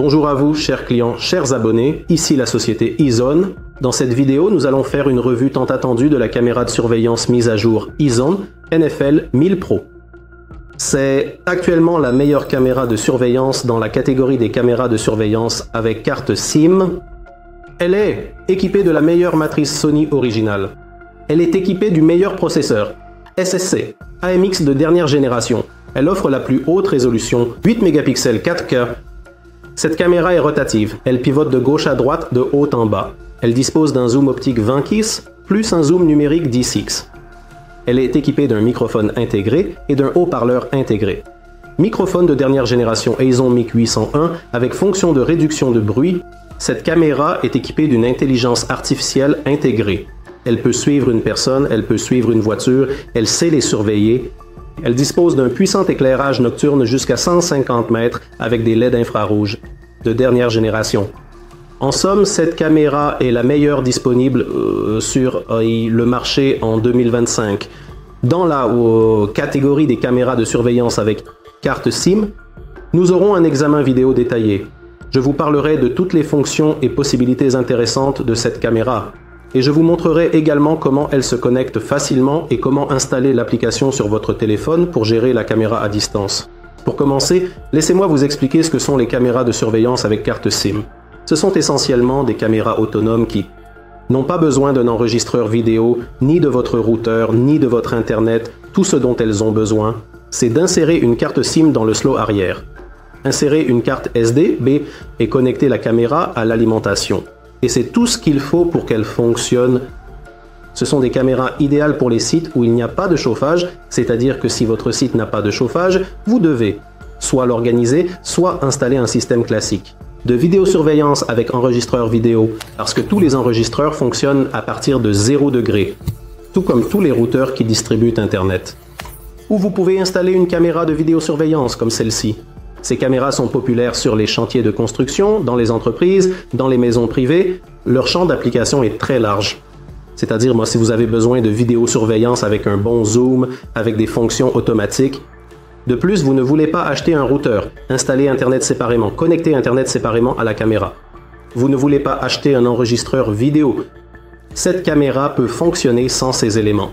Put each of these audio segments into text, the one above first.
Bonjour à vous, chers clients, chers abonnés, ici la société Ezone. Dans cette vidéo, nous allons faire une revue tant attendue de la caméra de surveillance mise à jour Ezone NFL 1000 Pro. C'est actuellement la meilleure caméra de surveillance dans la catégorie des caméras de surveillance avec carte SIM. Elle est équipée de la meilleure matrice Sony originale. Elle est équipée du meilleur processeur, SSC, AMX de dernière génération. Elle offre la plus haute résolution, 8 mégapixels 4K. Cette caméra est rotative, elle pivote de gauche à droite, de haut en bas. Elle dispose d'un zoom optique 20x, plus un zoom numérique 10x. Elle est équipée d'un microphone intégré et d'un haut-parleur intégré. Microphone de dernière génération Ezone Mic 801 avec fonction de réduction de bruit. Cette caméra est équipée d'une intelligence artificielle intégrée. Elle peut suivre une personne, elle peut suivre une voiture, elle sait les surveiller. Elle dispose d'un puissant éclairage nocturne jusqu'à 150 mètres avec des LED infrarouges de dernière génération. En somme, cette caméra est la meilleure disponible sur le marché en 2025. Dans la catégorie des caméras de surveillance avec carte SIM, nous aurons un examen vidéo détaillé. Je vous parlerai de toutes les fonctions et possibilités intéressantes de cette caméra. Et je vous montrerai également comment elle se connecte facilement et comment installer l'application sur votre téléphone pour gérer la caméra à distance. Pour commencer, laissez-moi vous expliquer ce que sont les caméras de surveillance avec carte SIM. Ce sont essentiellement des caméras autonomes qui n'ont pas besoin d'un enregistreur vidéo, ni de votre routeur, ni de votre Internet. Tout ce dont elles ont besoin, c'est d'insérer une carte SIM dans le slot arrière. Insérer une carte SD, et connecter la caméra à l'alimentation. Et c'est tout ce qu'il faut pour qu'elle fonctionne. Ce sont des caméras idéales pour les sites où il n'y a pas de chauffage, c'est-à-dire que si votre site n'a pas de chauffage, vous devez soit l'organiser, soit installer un système classique. De vidéosurveillance avec enregistreur vidéo, parce que tous les enregistreurs fonctionnent à partir de 0 degré, tout comme tous les routeurs qui distribuent Internet. Ou vous pouvez installer une caméra de vidéosurveillance comme celle-ci. Ces caméras sont populaires sur les chantiers de construction, dans les entreprises, dans les maisons privées. Leur champ d'application est très large. C'est-à-dire, si vous avez besoin de vidéosurveillance avec un bon zoom, avec des fonctions automatiques. De plus, vous ne voulez pas acheter un routeur, installer Internet séparément, connecter Internet séparément à la caméra. Vous ne voulez pas acheter un enregistreur vidéo. Cette caméra peut fonctionner sans ces éléments.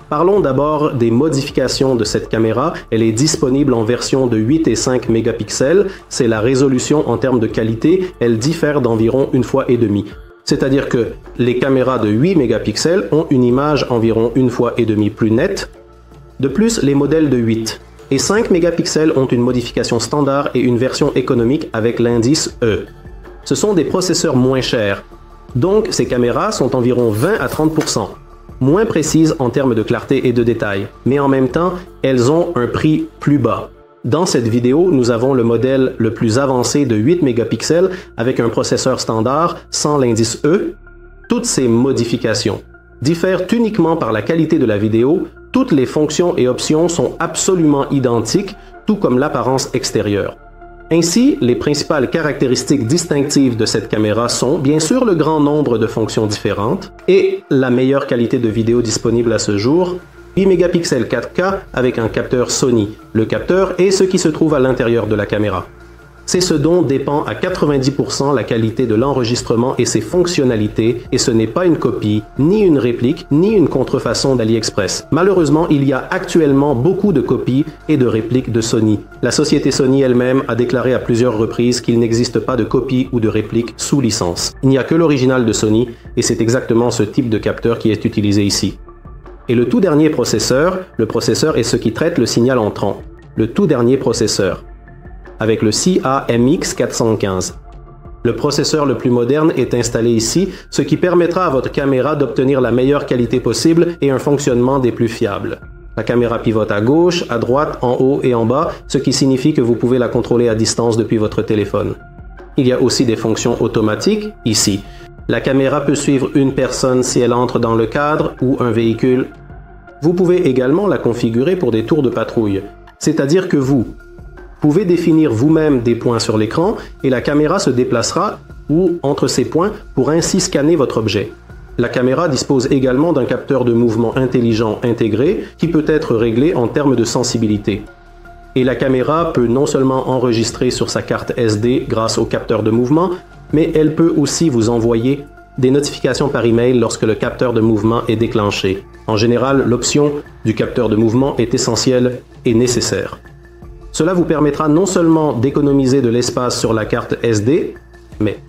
Parlons d'abord des modifications de cette caméra. Elle est disponible en version de 8 et 5 mégapixels. C'est la résolution en termes de qualité. Elle diffère d'environ 1,5 fois. C'est-à-dire que les caméras de 8 mégapixels ont une image environ 1,5 fois plus nette. De plus, les modèles de 8 et 5 mégapixels ont une modification standard et une version économique avec l'indice E. Ce sont des processeurs moins chers. Donc, ces caméras sont environ 20 à 30%. Moins précises en termes de clarté et de détail, mais en même temps, elles ont un prix plus bas. Dans cette vidéo, nous avons le modèle le plus avancé de 8 mégapixels avec un processeur standard sans l'indice E. Toutes ces modifications diffèrent uniquement par la qualité de la vidéo. Toutes les fonctions et options sont absolument identiques, tout comme l'apparence extérieure. Ainsi, les principales caractéristiques distinctives de cette caméra sont bien sûr le grand nombre de fonctions différentes et la meilleure qualité de vidéo disponible à ce jour, 8 mégapixels 4K avec un capteur Sony. Le capteur est ce qui se trouve à l'intérieur de la caméra. C'est ce dont dépend à 90% la qualité de l'enregistrement et ses fonctionnalités, et ce n'est pas une copie, ni une réplique, ni une contrefaçon d'AliExpress. Malheureusement, il y a actuellement beaucoup de copies et de répliques de Sony. La société Sony elle-même a déclaré à plusieurs reprises qu'il n'existe pas de copie ou de réplique sous licence. Il n'y a que l'original de Sony, et c'est exactement ce type de capteur qui est utilisé ici. Et le tout dernier processeur, le processeur est ce qui traite le signal entrant. Le tout dernier processeur, avec le CAMX 415. Le processeur le plus moderne est installé ici, ce qui permettra à votre caméra d'obtenir la meilleure qualité possible et un fonctionnement des plus fiables. La caméra pivote à gauche, à droite, en haut et en bas, ce qui signifie que vous pouvez la contrôler à distance depuis votre téléphone. Il y a aussi des fonctions automatiques, ici. La caméra peut suivre une personne si elle entre dans le cadre ou un véhicule. Vous pouvez également la configurer pour des tours de patrouille, c'est-à-dire que vous pouvez définir vous-même des points sur l'écran et la caméra se déplacera ou entre ces points pour ainsi scanner votre objet. La caméra dispose également d'un capteur de mouvement intelligent intégré qui peut être réglé en termes de sensibilité. Et la caméra peut non seulement enregistrer sur sa carte SD grâce au capteur de mouvement, mais elle peut aussi vous envoyer des notifications par email lorsque le capteur de mouvement est déclenché. En général, l'option du capteur de mouvement est essentielle et nécessaire. Cela vous permettra non seulement d'économiser de l'espace sur la carte SD, mais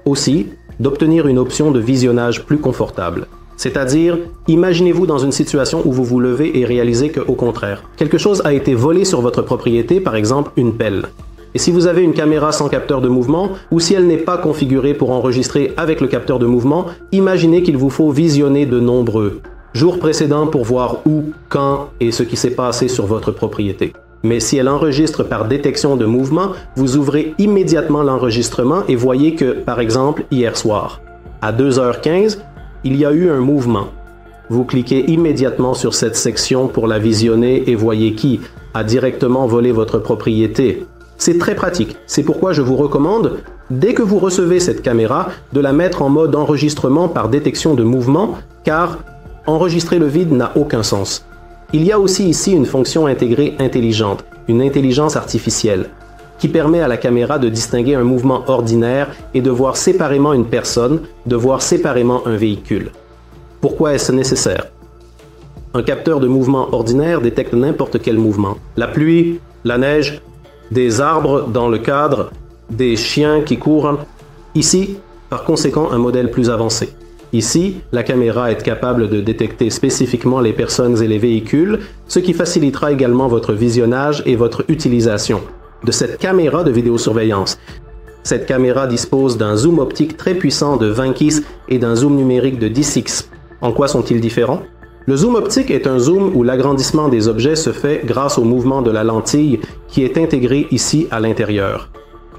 aussi d'obtenir une option de visionnage plus confortable. C'est-à-dire, imaginez-vous dans une situation où vous vous levez et réalisez qu'au contraire, quelque chose a été volé sur votre propriété, par exemple une pelle. Et si vous avez une caméra sans capteur de mouvement, ou si elle n'est pas configurée pour enregistrer avec le capteur de mouvement, imaginez qu'il vous faut visionner de nombreux jours précédents pour voir où, quand et ce qui s'est passé sur votre propriété. Mais si elle enregistre par détection de mouvement, vous ouvrez immédiatement l'enregistrement et voyez que, par exemple, hier soir, à 2h15, il y a eu un mouvement. Vous cliquez immédiatement sur cette section pour la visionner et voyez qui a directement volé votre propriété. C'est très pratique. C'est pourquoi je vous recommande, dès que vous recevez cette caméra, de la mettre en mode enregistrement par détection de mouvement, car enregistrer le vide n'a aucun sens. Il y a aussi ici une fonction intégrée intelligente, une intelligence artificielle, qui permet à la caméra de distinguer un mouvement ordinaire et de voir séparément une personne, de voir séparément un véhicule. Pourquoi est-ce nécessaire? Un capteur de mouvement ordinaire détecte n'importe quel mouvement. La pluie, la neige, des arbres dans le cadre, des chiens qui courent. Ici, par conséquent, un modèle plus avancé. Ici, la caméra est capable de détecter spécifiquement les personnes et les véhicules, ce qui facilitera également votre visionnage et votre utilisation de cette caméra de vidéosurveillance. Cette caméra dispose d'un zoom optique très puissant de 20x et d'un zoom numérique de 10x. En quoi sont-ils différents? Le zoom optique est un zoom où l'agrandissement des objets se fait grâce au mouvement de la lentille qui est intégré ici à l'intérieur.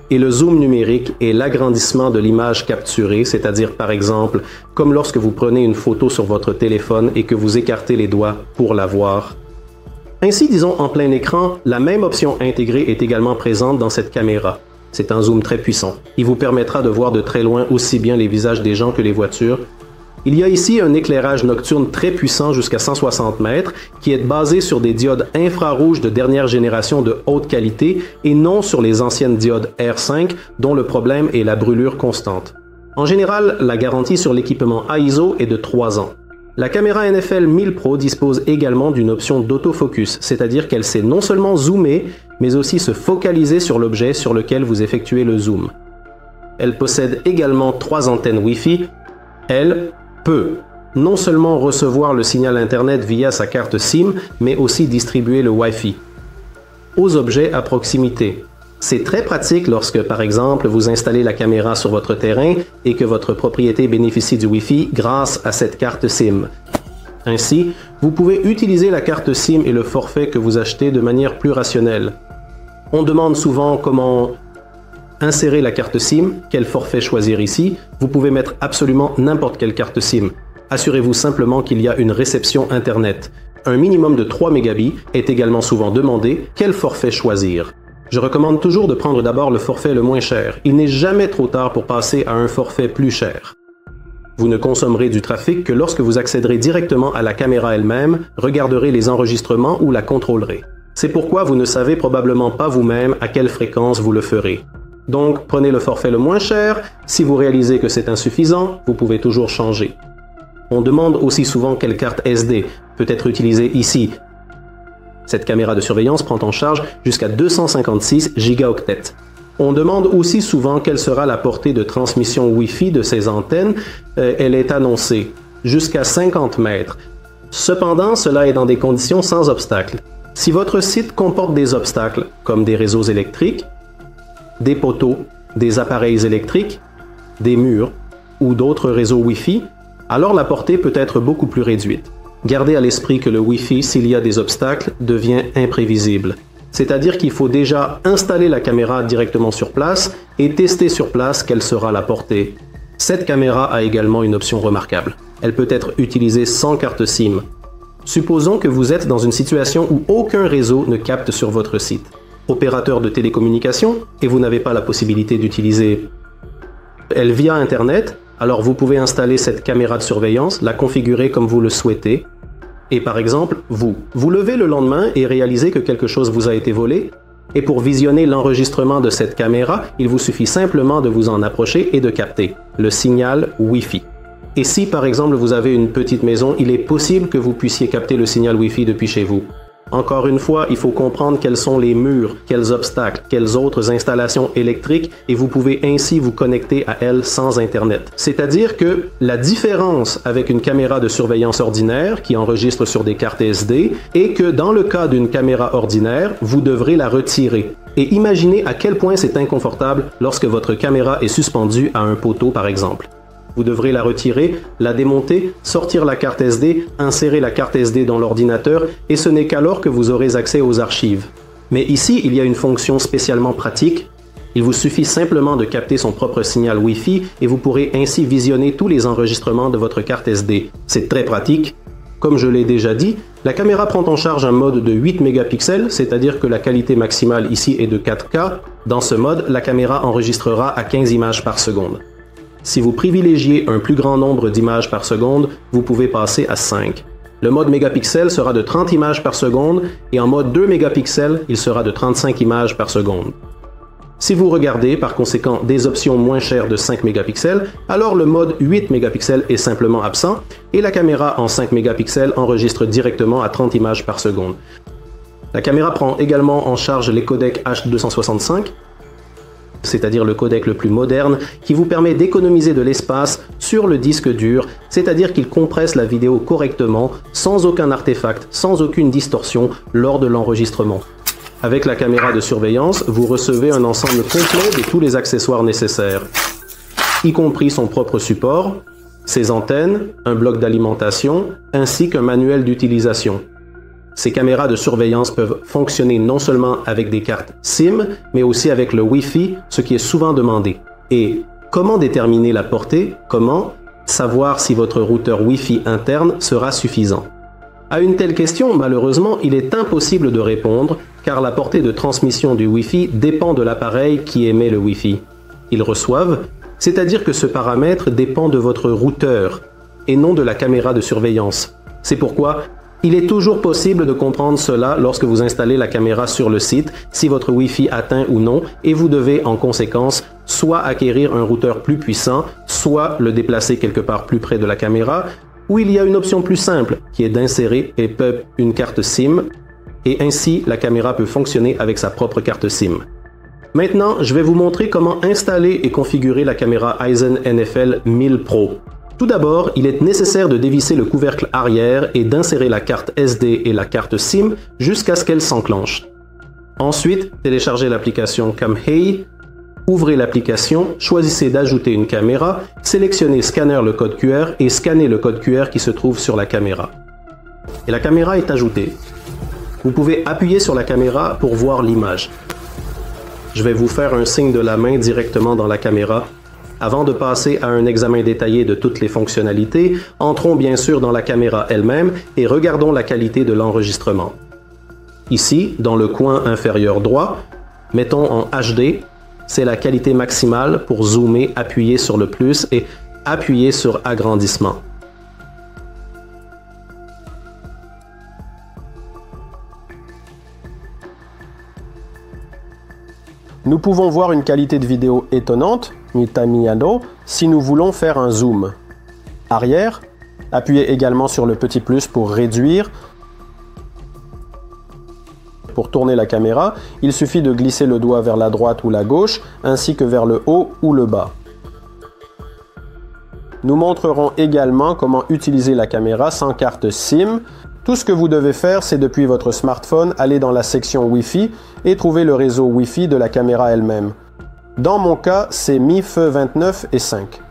Et le zoom numérique est l'agrandissement de l'image capturée, c'est-à-dire par exemple, comme lorsque vous prenez une photo sur votre téléphone et que vous écartez les doigts pour la voir. Ainsi, disons en plein écran, la même option intégrée est également présente dans cette caméra. C'est un zoom très puissant. Il vous permettra de voir de très loin aussi bien les visages des gens que les voitures. Il y a ici un éclairage nocturne très puissant jusqu'à 160 mètres qui est basé sur des diodes infrarouges de dernière génération de haute qualité et non sur les anciennes diodes R5 dont le problème est la brûlure constante. En général, la garantie sur l'équipement ISO est de 3 ans. La caméra NFL 1000 Pro dispose également d'une option d'autofocus, c'est-à-dire qu'elle sait non seulement zoomer, mais aussi se focaliser sur l'objet sur lequel vous effectuez le zoom. Elle possède également 3 antennes Wi-Fi. Elle peut non seulement recevoir le signal Internet via sa carte SIM, mais aussi distribuer le Wi-Fi aux objets à proximité. C'est très pratique lorsque, par exemple, vous installez la caméra sur votre terrain et que votre propriété bénéficie du Wi-Fi grâce à cette carte SIM. Ainsi, vous pouvez utiliser la carte SIM et le forfait que vous achetez de manière plus rationnelle. On demande souvent comment insérer la carte SIM, quel forfait choisir ici. Vous pouvez mettre absolument n'importe quelle carte SIM. Assurez-vous simplement qu'il y a une réception Internet. Un minimum de 3 mégabits est également souvent demandé. Quel forfait choisir? Je recommande toujours de prendre d'abord le forfait le moins cher. Il n'est jamais trop tard pour passer à un forfait plus cher. Vous ne consommerez du trafic que lorsque vous accéderez directement à la caméra elle-même, regarderez les enregistrements ou la contrôlerez. C'est pourquoi vous ne savez probablement pas vous-même à quelle fréquence vous le ferez. Donc, prenez le forfait le moins cher. Si vous réalisez que c'est insuffisant, vous pouvez toujours changer. On demande aussi souvent quelle carte SD peut être utilisée ici. Cette caméra de surveillance prend en charge jusqu'à 256 gigaoctets. On demande aussi souvent quelle sera la portée de transmission Wi-Fi de ces antennes. Elle est annoncée jusqu'à 50 mètres. Cependant, cela est dans des conditions sans obstacles. Si votre site comporte des obstacles, comme des réseaux électriques, des poteaux, des appareils électriques, des murs ou d'autres réseaux Wi-Fi, alors la portée peut être beaucoup plus réduite. Gardez à l'esprit que le Wi-Fi, s'il y a des obstacles, devient imprévisible. C'est-à-dire qu'il faut déjà installer la caméra directement sur place et tester sur place quelle sera la portée. Cette caméra a également une option remarquable. Elle peut être utilisée sans carte SIM. Supposons que vous êtes dans une situation où aucun réseau ne capte sur votre site. Opérateur de télécommunication, et vous n'avez pas la possibilité d'utiliser elle via Internet, alors vous pouvez installer cette caméra de surveillance, la configurer comme vous le souhaitez. Et par exemple, vous levez le lendemain et réalisez que quelque chose vous a été volé, et pour visionner l'enregistrement de cette caméra, il vous suffit simplement de vous en approcher et de capter le signal Wi-Fi. Et si par exemple vous avez une petite maison, il est possible que vous puissiez capter le signal Wi-Fi depuis chez vous. Encore une fois, il faut comprendre quels sont les murs, quels obstacles, quelles autres installations électriques et vous pouvez ainsi vous connecter à elles sans Internet. C'est-à-dire que la différence avec une caméra de surveillance ordinaire qui enregistre sur des cartes SD est que dans le cas d'une caméra ordinaire, vous devrez la retirer. Et imaginez à quel point c'est inconfortable lorsque votre caméra est suspendue à un poteau par exemple. Vous devrez la retirer, la démonter, sortir la carte SD, insérer la carte SD dans l'ordinateur et ce n'est qu'alors que vous aurez accès aux archives. Mais ici, il y a une fonction spécialement pratique. Il vous suffit simplement de capter son propre signal Wi-Fi et vous pourrez ainsi visionner tous les enregistrements de votre carte SD. C'est très pratique. Comme je l'ai déjà dit, la caméra prend en charge un mode de 8 mégapixels, c'est-à-dire que la qualité maximale ici est de 4K. Dans ce mode, la caméra enregistrera à 15 images par seconde. Si vous privilégiez un plus grand nombre d'images par seconde, vous pouvez passer à 5. Le mode mégapixel sera de 30 images par seconde et en mode 2 mégapixels, il sera de 35 images par seconde. Si vous regardez par conséquent des options moins chères de 5 mégapixels, alors le mode 8 mégapixels est simplement absent et la caméra en 5 mégapixels enregistre directement à 30 images par seconde. La caméra prend également en charge les codecs H265, c'est-à-dire le codec le plus moderne, qui vous permet d'économiser de l'espace sur le disque dur, c'est-à-dire qu'il compresse la vidéo correctement, sans aucun artefact, sans aucune distorsion lors de l'enregistrement. Avec la caméra de surveillance, vous recevez un ensemble complet de tous les accessoires nécessaires, y compris son propre support, ses antennes, un bloc d'alimentation, ainsi qu'un manuel d'utilisation. Ces caméras de surveillance peuvent fonctionner non seulement avec des cartes SIM, mais aussi avec le Wi-Fi, ce qui est souvent demandé. Et comment déterminer la portée? Comment savoir si votre routeur Wi-Fi interne sera suffisant? À une telle question, malheureusement, il est impossible de répondre, car la portée de transmission du Wi-Fi dépend de l'appareil qui émet le Wi-Fi. Ils reçoivent, c'est-à-dire que ce paramètre dépend de votre routeur, et non de la caméra de surveillance. C'est pourquoi il est toujours possible de comprendre cela lorsque vous installez la caméra sur le site, si votre Wi-Fi atteint ou non, et vous devez en conséquence soit acquérir un routeur plus puissant, soit le déplacer quelque part plus près de la caméra, ou il y a une option plus simple qui est d'insérer une carte SIM, et ainsi la caméra peut fonctionner avec sa propre carte SIM. Maintenant, je vais vous montrer comment installer et configurer la caméra Eizon NFL 1000 Pro. Tout d'abord, il est nécessaire de dévisser le couvercle arrière et d'insérer la carte SD et la carte SIM jusqu'à ce qu'elles s'enclenchent. Ensuite, téléchargez l'application CamHay, ouvrez l'application, choisissez d'ajouter une caméra, sélectionnez Scanner le code QR et scannez le code QR qui se trouve sur la caméra. Et la caméra est ajoutée. Vous pouvez appuyer sur la caméra pour voir l'image. Je vais vous faire un signe de la main directement dans la caméra. Avant de passer à un examen détaillé de toutes les fonctionnalités, entrons bien sûr dans la caméra elle-même et regardons la qualité de l'enregistrement. Ici, dans le coin inférieur droit, mettons en HD, c'est la qualité maximale. Pour zoomer, appuyez sur le plus et appuyez sur agrandissement. Nous pouvons voir une qualité de vidéo étonnante, si nous voulons faire un zoom. Arrière, appuyez également sur le petit plus pour réduire. Pour tourner la caméra, il suffit de glisser le doigt vers la droite ou la gauche, ainsi que vers le haut ou le bas. Nous montrerons également comment utiliser la caméra sans carte SIM. Tout ce que vous devez faire, c'est depuis votre smartphone, aller dans la section Wi-Fi et trouver le réseau Wi-Fi de la caméra elle-même. Dans mon cas, c'est MIFE 29 et 5.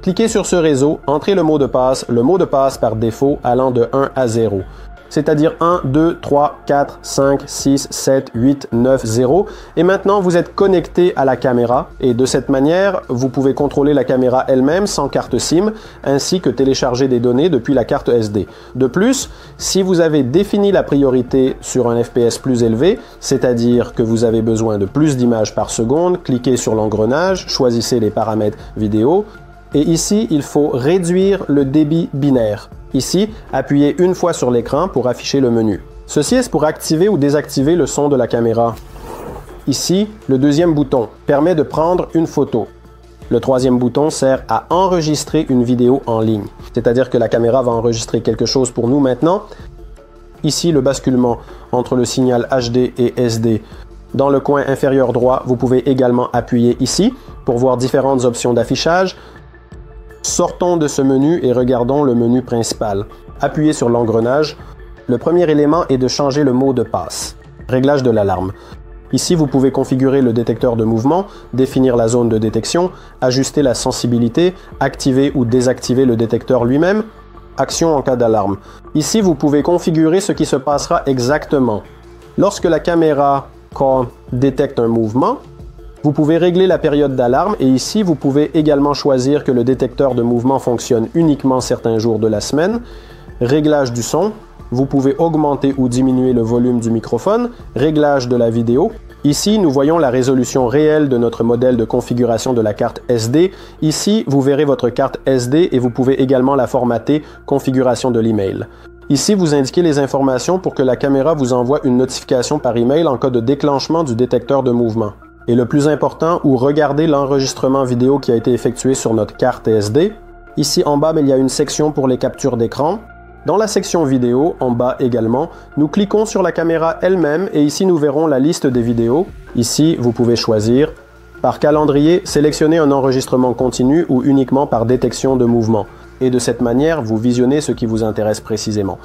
Cliquez sur ce réseau, entrez le mot de passe par défaut allant de 1 à 0. C'est-à-dire 1, 2, 3, 4, 5, 6, 7, 8, 9, 0. Et maintenant, vous êtes connecté à la caméra. Et de cette manière, vous pouvez contrôler la caméra elle-même sans carte SIM, ainsi que télécharger des données depuis la carte SD. De plus, si vous avez défini la priorité sur un FPS plus élevé, c'est-à-dire que vous avez besoin de plus d'images par seconde, cliquez sur l'engrenage, choisissez les paramètres vidéo, Et ici, il faut réduire le débit binaire. Ici, appuyez une fois sur l'écran pour afficher le menu. Ceci est pour activer ou désactiver le son de la caméra. Ici, le deuxième bouton permet de prendre une photo. Le troisième bouton sert à enregistrer une vidéo en ligne. C'est-à-dire que la caméra va enregistrer quelque chose pour nous maintenant. Ici, le basculement entre le signal HD et SD. Dans le coin inférieur droit, vous pouvez également appuyer ici pour voir différentes options d'affichage. Sortons de ce menu et regardons le menu principal. Appuyez sur l'engrenage. Le premier élément est de changer le mot de passe. Réglage de l'alarme. Ici, vous pouvez configurer le détecteur de mouvement, définir la zone de détection, ajuster la sensibilité, activer ou désactiver le détecteur lui-même, action en cas d'alarme. Ici, vous pouvez configurer ce qui se passera exactement. Lorsque la caméra détecte un mouvement, vous pouvez régler la période d'alarme et ici, vous pouvez également choisir que le détecteur de mouvement fonctionne uniquement certains jours de la semaine. Réglage du son. Vous pouvez augmenter ou diminuer le volume du microphone, réglage de la vidéo. Ici, nous voyons la résolution réelle de notre modèle de configuration de la carte SD. Ici, vous verrez votre carte SD et vous pouvez également la formater, configuration de l'email. Ici, vous indiquez les informations pour que la caméra vous envoie une notification par email en cas de déclenchement du détecteur de mouvement. Et le plus important, ou regardez l'enregistrement vidéo qui a été effectué sur notre carte SD. Ici en bas, il y a une section pour les captures d'écran. Dans la section vidéo, en bas également, nous cliquons sur la caméra elle-même et ici nous verrons la liste des vidéos. Ici, vous pouvez choisir par calendrier, sélectionner un enregistrement continu ou uniquement par détection de mouvement. Et de cette manière, vous visionnez ce qui vous intéresse précisément.